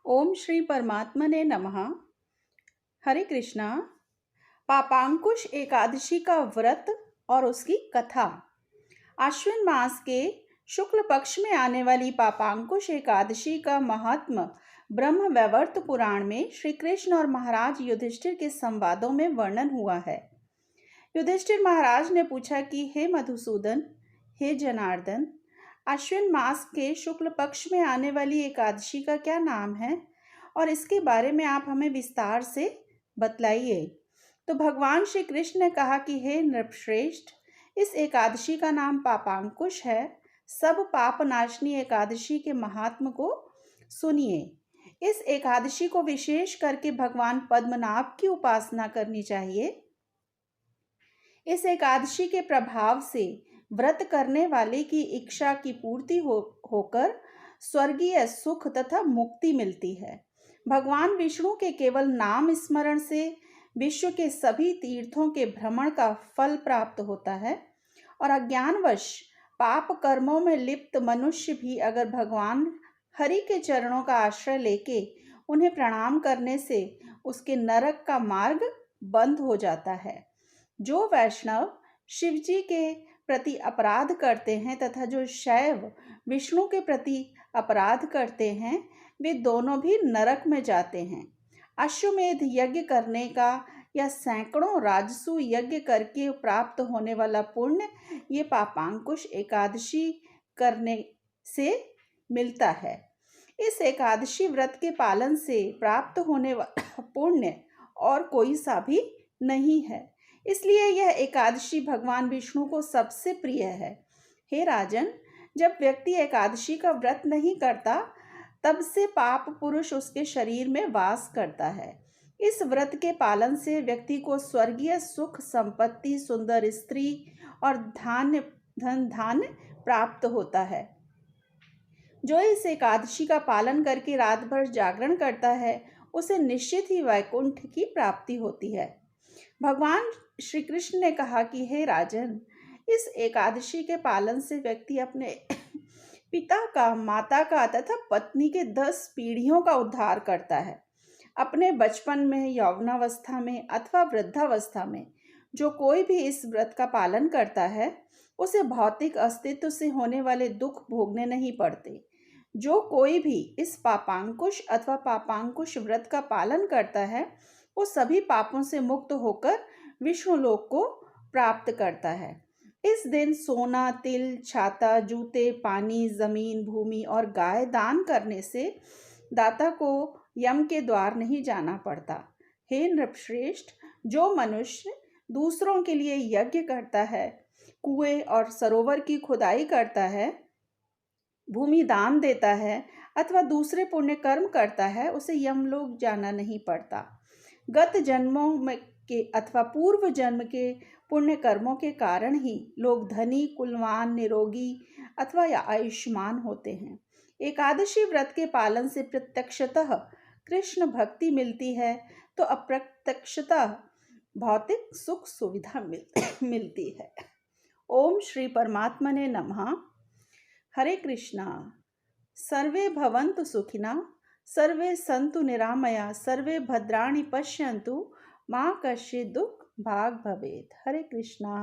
ओम श्री परमात्मने नमः। हरे कृष्णा। पापांकुश एकादशी का व्रत और उसकी कथा। आश्विन मास के शुक्ल पक्ष में आने वाली पापांकुश एकादशी का महात्म ब्रह्म वैवर्त पुराण में श्री कृष्ण और महाराज युधिष्ठिर के संवादों में वर्णन हुआ है। युधिष्ठिर महाराज ने पूछा कि हे मधुसूदन, हे जनार्दन, अश्विन मास के शुक्ल पक्ष में आने वाली एकादशी का क्या नाम है और इसके बारे में आप हमें विस्तार से बतलाइए। तो भगवान श्री कृष्ण ने कहा कि हे नृपश्रेष्ठ, इस एकादशी का नाम पापांकुश है। सब पाप नाशनी एकादशी के महात्म को सुनिए। इस एकादशी को विशेष करके भगवान पद्मनाभ की उपासना करनी चाहिए। इस एकादशी के प्रभाव से व्रत करने वाले की इच्छा की पूर्ति होकर स्वर्गीय सुख तथा मुक्ति मिलती है। भगवान विष्णु के केवल नाम स्मरण से विश्व के सभी तीर्थों के भ्रमण का फल प्राप्त होता है और अज्ञानवश पाप कर्मों में लिप्त मनुष्य भी अगर भगवान हरि के चरणों का आश्रय लेके उन्हें प्रणाम करने से उसके नरक का मार्ग बंद हो जाता है। जो वैष्णव शिव जी के प्रति अपराध करते हैं तथा जो शैव विष्णु के प्रति अपराध करते हैं, वे दोनों भी नरक में जाते हैं। अश्वमेध यज्ञ करने का या सैकड़ों राजसु यज्ञ करके प्राप्त होने वाला पुण्य ये पापांकुश एकादशी करने से मिलता है। इस एकादशी व्रत के पालन से प्राप्त होने वाला पुण्य और कोई सा भी नहीं है, इसलिए यह एकादशी भगवान विष्णु को सबसे प्रिय है। हे राजन, जब व्यक्ति एकादशी का व्रत नहीं करता तब से पाप पुरुष उसके शरीर में वास करता है। इस व्रत के पालन से व्यक्ति को स्वर्गीय सुख, संपत्ति, सुंदर स्त्री और धन प्राप्त होता है। जो इस एकादशी का पालन करके रात भर जागरण करता है, उसे निश्चित ही वैकुंठ की प्राप्ति होती है। भगवान श्री कृष्ण ने कहा कि हे राजन, इस एकादशी के पालन से व्यक्ति अपने पिता का, माता का तथा पत्नी के 10 पीढ़ियों का उद्धार करता है। अपने बचपन में, यौवनावस्था में अथवा वृद्धावस्था में जो कोई भी इस व्रत का पालन करता है, उसे भौतिक अस्तित्व से होने वाले दुख भोगने नहीं पड़ते। जो कोई भी इस पापांकुश अथवा पापांकुश व्रत का पालन करता है, वो सभी पापों से मुक्त होकर विष्णु लोक को प्राप्त करता है। इस दिन सोना, तिल, छाता, जूते, पानी, जमीन, भूमि और गाय दान करने से दाता को यम के द्वार नहीं जाना पड़ता। हे नृपश्रेष्ठ, जो मनुष्य दूसरों के लिए यज्ञ करता है, कुएं और सरोवर की खुदाई करता है, भूमि दान देता है अथवा दूसरे पुण्य कर्म करता है, उसे यमलोक जाना नहीं पड़ता। गत जन्मों में के अथवा पूर्व जन्म के पुण्य कर्मों के कारण ही लोग धनी, कुलवान, निरोगी अथवा या आयुष्मान होते हैं। एकादशी व्रत के पालन से प्रत्यक्षतः कृष्ण भक्ति मिलती है तो अप्रत्यक्षतः भौतिक सुख सुविधा मिलती है। ओम श्री परमात्मने नमः। हरे कृष्णा। सर्वे भवन्तु सुखिना, सर्वे सन्तु निरामया, सर्वे भद्राणि पश्यन्तु, माँ कश्चित् दुःख भाग् भवेत्। हरे कृष्णा।